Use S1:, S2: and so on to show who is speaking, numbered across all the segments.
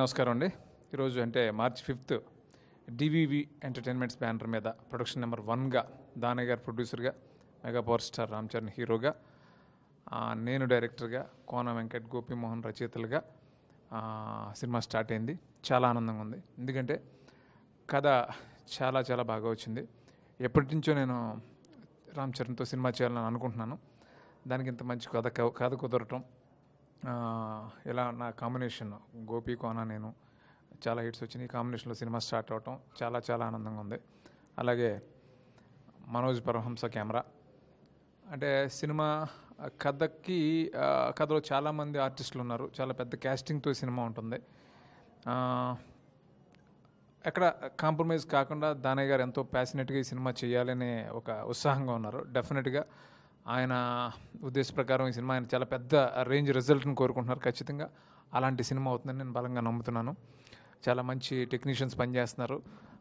S1: నమస్కారం అండి. ఈరోజు అంటే March 5th DVV entertainments banner మీద ప్రొడక్షన్ నెంబర్ 1గా దానయ్య గారు ప్రొడ్యూసర్గా, mega power star Ram Charan హీరోగా, నేను డైరెక్టర్గా, కోన వెంకట్, గోపీమోహన్ రచయితలుగా సినిమా స్టార్ట్ అయింది. చాలా ఆనందంగా ఉంది. ఎందుకంటే కథ చాలా చాలా బాగా వచ్చింది. ఎప్పటి నుంచో నేను రామ్ చరణ్తో సినిమా చేయాలని అనుకుంటున్నాను. దానికి ఇంత మంచి కథ కుదరటం, ఇలా నా కాంబినేషన్ గోపి, కోన, నేను చాలా హిట్స్ వచ్చినాయి. ఈ కాంబినేషన్లో సినిమా స్టార్ట్ అవటం చాలా చాలా ఆనందంగా ఉంది. అలాగే మనోజ్ పరమహంస కెమెరా. అంటే సినిమా కథలో చాలామంది ఆర్టిస్టులు ఉన్నారు. చాలా పెద్ద క్యాస్టింగ్తో సినిమా ఉంటుంది. ఎక్కడ కాంప్రమైజ్ కాకుండా దానయ్య గారు ఎంతో ప్యాషనెట్గా ఈ సినిమా చేయాలనే ఒక ఉత్సాహంగా ఉన్నారు. డెఫినెట్గా ఆయన ఉద్దేశ ప్రకారం ఈ సినిమా ఆయన చాలా పెద్ద రేంజ్ రిజల్ట్ని కోరుకుంటున్నారు. ఖచ్చితంగా అలాంటి సినిమా అవుతుందని నేను బలంగా నమ్ముతున్నాను. చాలా మంచి టెక్నీషియన్స్ పనిచేస్తున్నారు.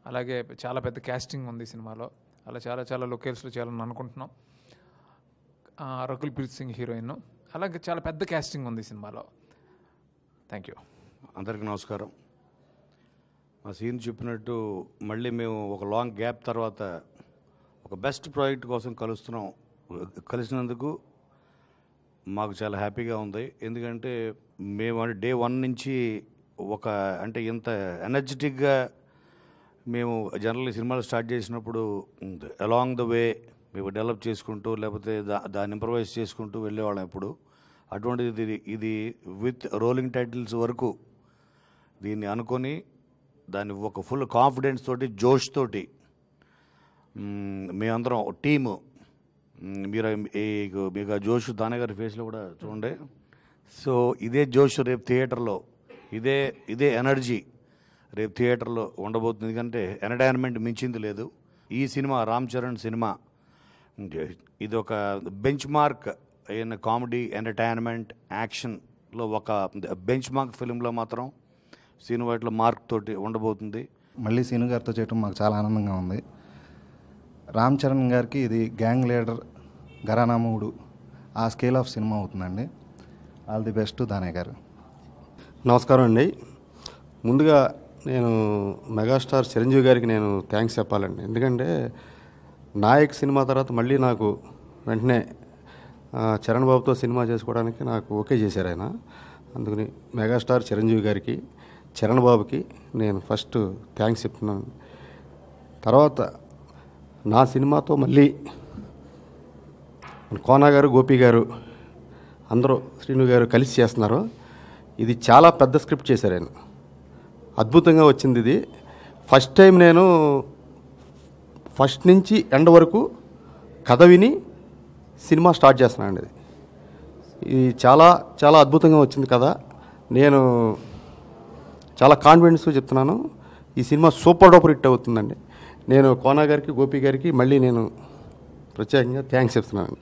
S1: అలాగే చాలా పెద్ద క్యాస్టింగ్ ఉంది ఈ సినిమాలో. అలా చాలా చాలా లొకేషన్స్లో చేయాలని అనుకుంటున్నాం. రకుల్ ప్రీత్ సింగ్ హీరోయిన్. అలాగే చాలా పెద్ద క్యాస్టింగ్ ఉంది ఈ సినిమాలో. Thank you.
S2: అందరికీ నమస్కారం. మా సీన్ చెప్పినట్టు మళ్ళీ మేము ఒక లాంగ్ గ్యాప్ తర్వాత ఒక బెస్ట్ ప్రాజెక్ట్ కోసం కలిసినందుకు మాకు చాలా హ్యాపీగా ఉంది. ఎందుకంటే మేము డే 1 నుంచి అంటే ఇంత ఎనర్జెటిక్గా మేము జనరల్లీ సినిమాలు స్టార్ట్ చేసినప్పుడు అలాంగ్ ద వే మేము డెవలప్ చేసుకుంటూ లేకపోతే దాన్ని ఇంప్రవైజ్ చేసుకుంటూ వెళ్ళేవాళ్ళం. ఎప్పుడు అటువంటిది ఇది విత్ రోలింగ్ టైటిల్స్ వరకు దీన్ని అనుకొని దాన్ని ఒక ఫుల్ కాన్ఫిడెన్స్ తోటి, జోష్ తోటి మేమందరం టీము, మీకు ఆ జోష్ దానయ్య గారి ఫేస్లో కూడా చూడండి. సో ఇదే జోష్ రేపు థియేటర్లో, ఇదే ఎనర్జీ రేపు థియేటర్లో ఉండబోతుంది. ఎందుకంటే ఎంటర్టైన్మెంట్ మించింది లేదు. ఈ సినిమా రామ్ చరణ్ సినిమా ఇది ఒక బెంచ్ మార్క్ అయిన కామెడీ, ఎంటర్టైన్మెంట్, యాక్షన్లో ఒక బెంచ్ మార్క్ ఫిలింలో మాత్రం సీను వాటిలో మార్క్ తోటి ఉండబోతుంది.
S3: మళ్ళీ సీను గారితో చేయటం మాకు చాలా ఆనందంగా ఉంది. రామ్ చరణ్ గారికి ఇది గ్యాంగ్ లీడర్, ఘరానా మూడు, ఆ స్కేల్ ఆఫ్ సినిమా అవుతుందండి. ఆల్ ది బెస్ట్ దానయ్య గారు.
S4: నమస్కారం అండి. ముందుగా నేను మెగాస్టార్ చిరంజీవి గారికి నేను థ్యాంక్స్ చెప్పాలండి. ఎందుకంటే నాయక్ సినిమా తర్వాత మళ్ళీ నాకు వెంటనే చరణ్ బాబుతో సినిమా చేసుకోవడానికి నాకు ఓకే చేశారు ఆయన. అందుకని మెగాస్టార్ చిరంజీవి గారికి, చరణ్ బాబుకి నేను ఫస్ట్ థ్యాంక్స్ చెప్తున్నాను. తర్వాత నా సినిమాతో మళ్ళీ కోన గారు, గోపి గారు, అందరూ శ్రీను గారు కలిసి చేస్తున్నారు. ఇది చాలా పెద్ద స్క్రిప్ట్ చేశారు ఆయన. అద్భుతంగా వచ్చింది ఇది. ఫస్ట్ టైం నేను ఫస్ట్ నుంచి ఎండ్ వరకు కథ విని సినిమా స్టార్ట్ చేస్తున్నానండి. ఇది చాలా చాలా అద్భుతంగా వచ్చింది కథ. నేను చాలా కాన్ఫిడెన్స్తో చెప్తున్నాను, ఈ సినిమా సూపర్ డూపర్ హిట్ అవుతుందండి. నేను కోన గారికి, గోపి గారికి మళ్ళీ నేను ప్రత్యేకంగా థ్యాంక్స్ చెప్తున్నాను.